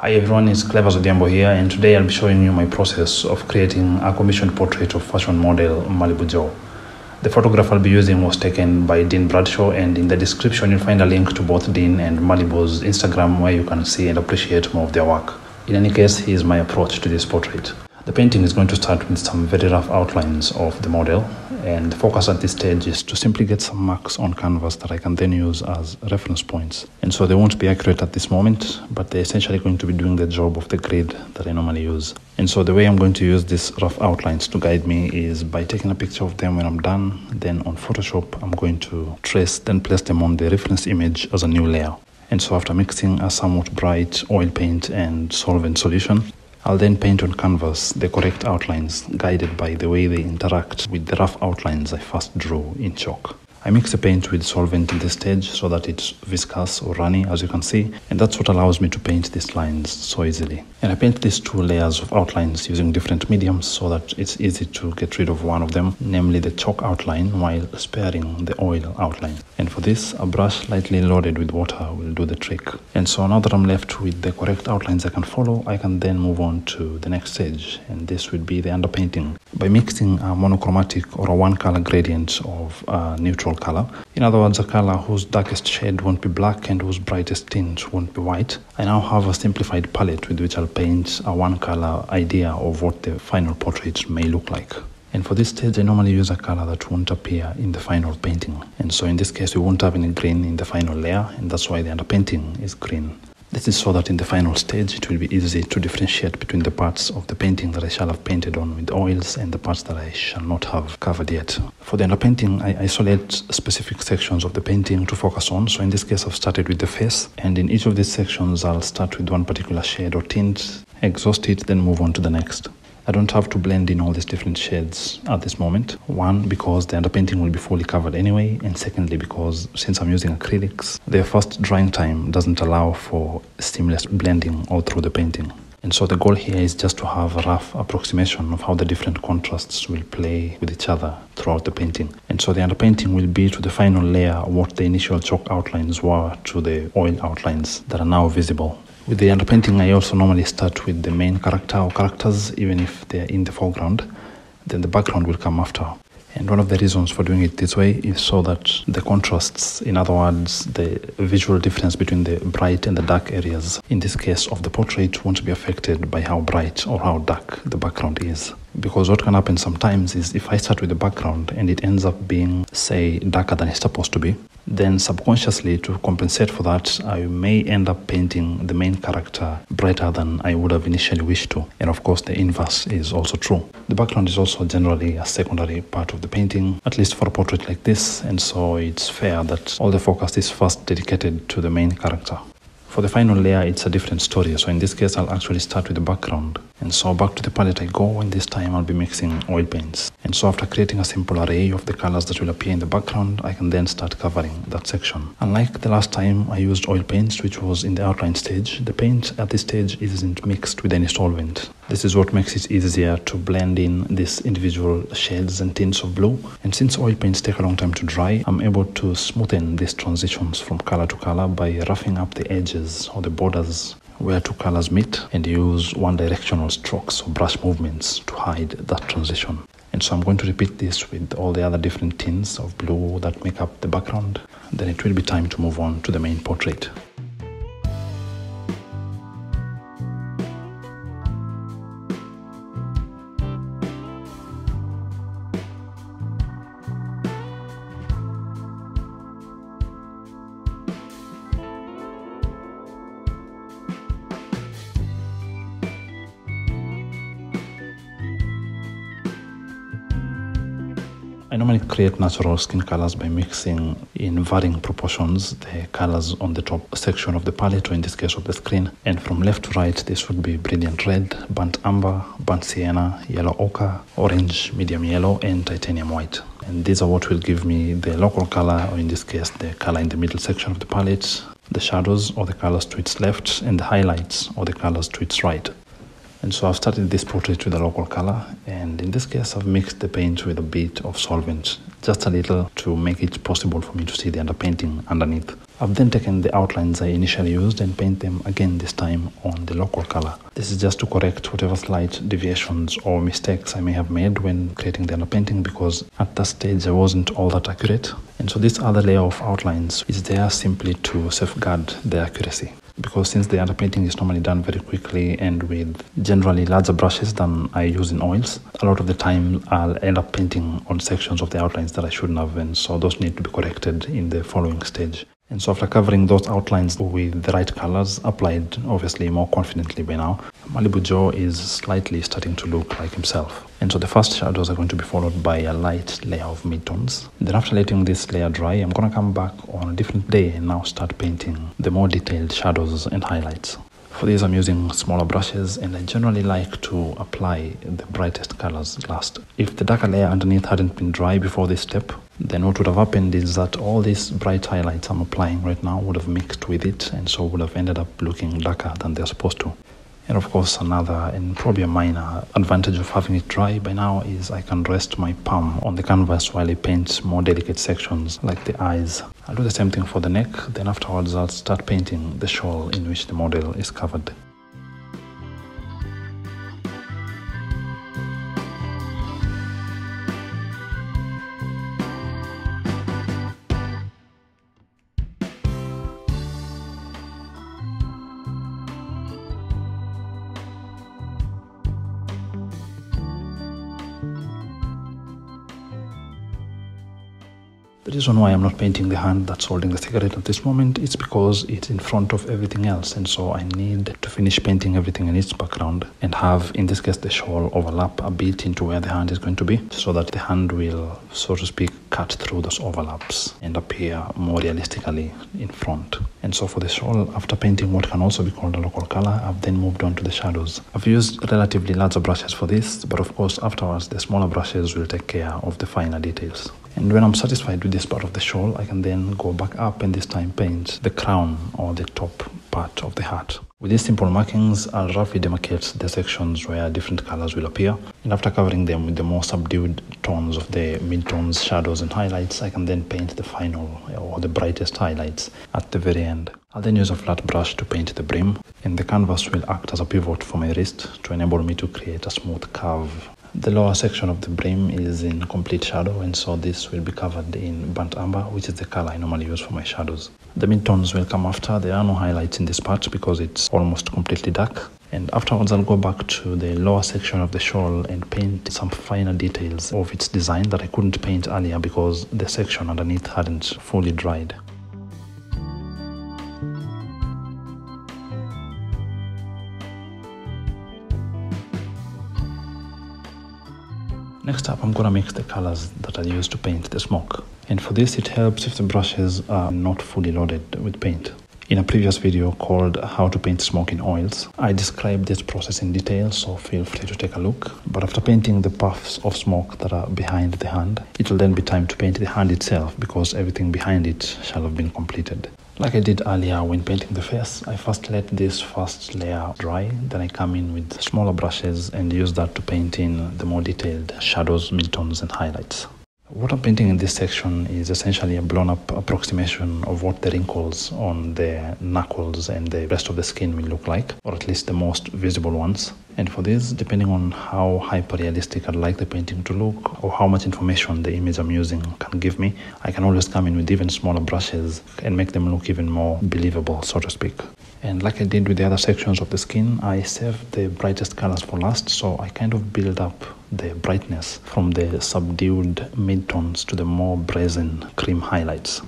Hi everyone, it's Clever Zodiambo here, and today I'll be showing you my process of creating a commissioned portrait of fashion model Malibu Joe. The photograph I'll be using was taken by Dean Bradshaw, and in the description you'll find a link to both Dean and Malibu's Instagram where you can see and appreciate more of their work. In any case, here's my approach to this portrait. The painting is going to start with some very rough outlines of the model, and the focus at this stage is to simply get some marks on canvas that I can then use as reference points. And so they won't be accurate at this moment, but they're essentially going to be doing the job of the grid that I normally use. And so the way I'm going to use these rough outlines to guide me is by taking a picture of them when I'm done. Then on Photoshop, I'm going to trace, then place them on the reference image as a new layer. And so after mixing a somewhat bright oil paint and solvent solution, I'll then paint on canvas the correct outlines, guided by the way they interact with the rough outlines I first drew in chalk. I mix the paint with solvent in this stage so that it's viscous or runny, as you can see, and that's what allows me to paint these lines so easily. And I paint these two layers of outlines using different mediums so that it's easy to get rid of one of them, namely the chalk outline, while sparing the oil outline. And for this, a brush lightly loaded with water will do the trick. And so now that I'm left with the correct outlines I can follow, I can then move on to the next stage, and this would be the underpainting. By mixing a monochromatic or a one-color gradient of a neutral color, in other words, a color whose darkest shade won't be black and whose brightest tint won't be white, I now have a simplified palette with which I'll paint a one-color idea of what the final portrait may look like. And for this stage, I normally use a color that won't appear in the final painting. And so in this case, we won't have any green in the final layer, and that's why the underpainting is green. This is so that in the final stage, it will be easy to differentiate between the parts of the painting that I shall have painted on with oils and the parts that I shall not have covered yet. For the underpainting, I isolate specific sections of the painting to focus on. So in this case, I've started with the face, and in each of these sections, I'll start with one particular shade or tint, exhaust it, then move on to the next. I don't have to blend in all these different shades at this moment. One, because the underpainting will be fully covered anyway, and secondly, because since I'm using acrylics, their fast drying time doesn't allow for seamless blending all through the painting. And so the goal here is just to have a rough approximation of how the different contrasts will play with each other throughout the painting. And so the underpainting will be to the final layer what the initial chalk outlines were to the oil outlines that are now visible. With the underpainting, I also normally start with the main character or characters, even if they're in the foreground. Then the background will come after. And one of the reasons for doing it this way is so that the contrasts, in other words, the visual difference between the bright and the dark areas, in this case of the portrait, won't be affected by how bright or how dark the background is. Because what can happen sometimes is if I start with the background and it ends up being, say, darker than it's supposed to be, then subconsciously, to compensate for that, I may end up painting the main character brighter than I would have initially wished to. And of course, the inverse is also true. The background is also generally a secondary part of the painting, at least for a portrait like this, and so it's fair that all the focus is first dedicated to the main character. For the final layer, it's a different story. So in this case, I'll actually start with the background. And so back to the palette I go, and this time I'll be mixing oil paints. And so after creating a simple array of the colors that will appear in the background, I can then start covering that section. Unlike the last time I used oil paints, which was in the outline stage, the paint at this stage isn't mixed with any solvent. This is what makes it easier to blend in these individual shades and tints of blue. And since oil paints take a long time to dry, I'm able to smoothen these transitions from color to color by roughing up the edges or the borders where two colors meet, and use one-directional strokes or brush movements to hide that transition. And so I'm going to repeat this with all the other different tints of blue that make up the background. Then it will be time to move on to the main portrait. I normally create natural skin colors by mixing in varying proportions the colors on the top section of the palette, or in this case of the screen. And from left to right, this would be brilliant red, burnt amber, burnt sienna, yellow ochre, orange, medium yellow, and titanium white. And these are what will give me the local color, or in this case, the color in the middle section of the palette, the shadows or the colors to its left, and the highlights or the colors to its right. And so I've started this portrait with a local color, and in this case I've mixed the paint with a bit of solvent, just a little, to make it possible for me to see the underpainting underneath. I've then taken the outlines I initially used and paint them again, this time on the local color. This is just to correct whatever slight deviations or mistakes I may have made when creating the underpainting, because at that stage I wasn't all that accurate. And so this other layer of outlines is there simply to safeguard the accuracy, because since the underpainting is normally done very quickly and with generally larger brushes than I use in oils, a lot of the time I'll end up painting on sections of the outlines that I shouldn't have, and so those need to be corrected in the following stage. And so after covering those outlines with the right colors, applied obviously more confidently by now, Malibu Joe is slightly starting to look like himself. And so the first shadows are going to be followed by a light layer of midtones. Then after letting this layer dry, I'm going to come back on a different day and now start painting the more detailed shadows and highlights. For these I'm using smaller brushes, and I generally like to apply the brightest colors last. If the darker layer underneath hadn't been dry before this step, then what would have happened is that all these bright highlights I'm applying right now would have mixed with it, and so would have ended up looking darker than they're supposed to. And of course, another and probably a minor advantage of having it dry by now is I can rest my palm on the canvas while I paint more delicate sections like the eyes. I'll do the same thing for the neck, then afterwards I'll start painting the shawl in which the model is covered. The reason why I'm not painting the hand that's holding the cigarette at this moment is because it's in front of everything else, and so I need to finish painting everything in its background and have, in this case, the shawl overlap a bit into where the hand is going to be, so that the hand will, so to speak, cut through those overlaps and appear more realistically in front. And so for the shawl, after painting what can also be called a local color, I've then moved on to the shadows. I've used relatively larger brushes for this, but of course afterwards the smaller brushes will take care of the finer details. And when I'm satisfied with this part of the shawl, I can then go back up and this time paint the crown or the top part of the hat. With these simple markings, I'll roughly demarcate the sections where different colors will appear. And after covering them with the more subdued tones of the mid-tones, shadows and highlights, I can then paint the final or the brightest highlights at the very end. I'll then use a flat brush to paint the brim, and the canvas will act as a pivot for my wrist to enable me to create a smooth curve. The lower section of the brim is in complete shadow, and so this will be covered in burnt umber, which is the color I normally use for my shadows. The midtones will come after. There are no highlights in this part because it's almost completely dark. And afterwards I'll go back to the lower section of the shawl and paint some finer details of its design that I couldn't paint earlier because the section underneath hadn't fully dried. Next up, I'm going to mix the colors that I used to paint the smoke. And for this, it helps if the brushes are not fully loaded with paint. In a previous video called How to Paint Smoke in Oils, I described this process in detail, so feel free to take a look. But after painting the puffs of smoke that are behind the hand, it will then be time to paint the hand itself because everything behind it shall have been completed. Like I did earlier when painting the face, I first let this first layer dry, then I come in with smaller brushes and use that to paint in the more detailed shadows, midtones and highlights. What I'm painting in this section is essentially a blown up approximation of what the wrinkles on the knuckles and the rest of the skin will look like, or at least the most visible ones. And for this, depending on how hyper-realistic I'd like the painting to look or how much information the image I'm using can give me, I can always come in with even smaller brushes and make them look even more believable, so to speak. And like I did with the other sections of the skin, I saved the brightest colors for last, so I kind of build up the brightness from the subdued midtones to the more brazen cream highlights.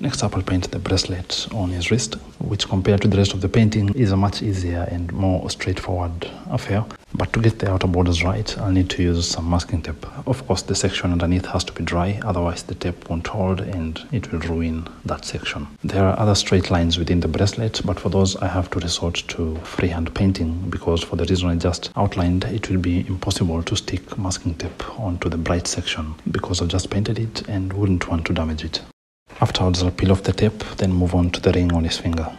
Next up, I'll paint the bracelet on his wrist, which compared to the rest of the painting is a much easier and more straightforward affair. But to get the outer borders right, I'll need to use some masking tape. Of course, the section underneath has to be dry, otherwise the tape won't hold and it will ruin that section. There are other straight lines within the bracelet, but for those I have to resort to freehand painting because for the reason I just outlined, it will be impossible to stick masking tape onto the bright section because I've just painted it and wouldn't want to damage it. Afterwards, I'll peel off the tape, then move on to the ring on his finger.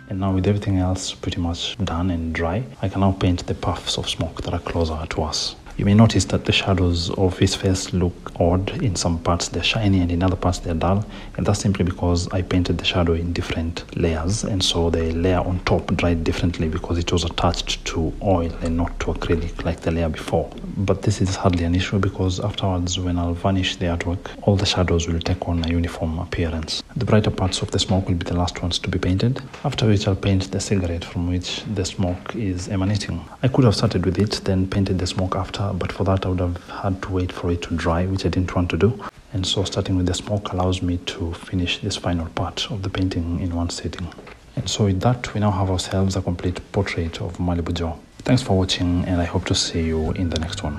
And now with everything else pretty much done and dry, I can now paint the puffs of smoke that are closer to us. You may notice that the shadows of his face look odd. In some parts they're shiny and in other parts they're dull, and that's simply because I painted the shadow in different layers, and so the layer on top dried differently because it was attached to oil and not to acrylic like the layer before. But this is hardly an issue because afterwards, when I'll varnish the artwork, all the shadows will take on a uniform appearance. The brighter parts of the smoke will be the last ones to be painted, after which I'll paint the cigarette from which the smoke is emanating. I could have started with it, then painted the smoke after, but for that I would have had to wait for it to dry, which I didn't want to do. And so starting with the smoke allows me to finish this final part of the painting in one sitting. And so with that, we now have ourselves a complete portrait of Malibu Joe. Thanks for watching, and I hope to see you in the next one.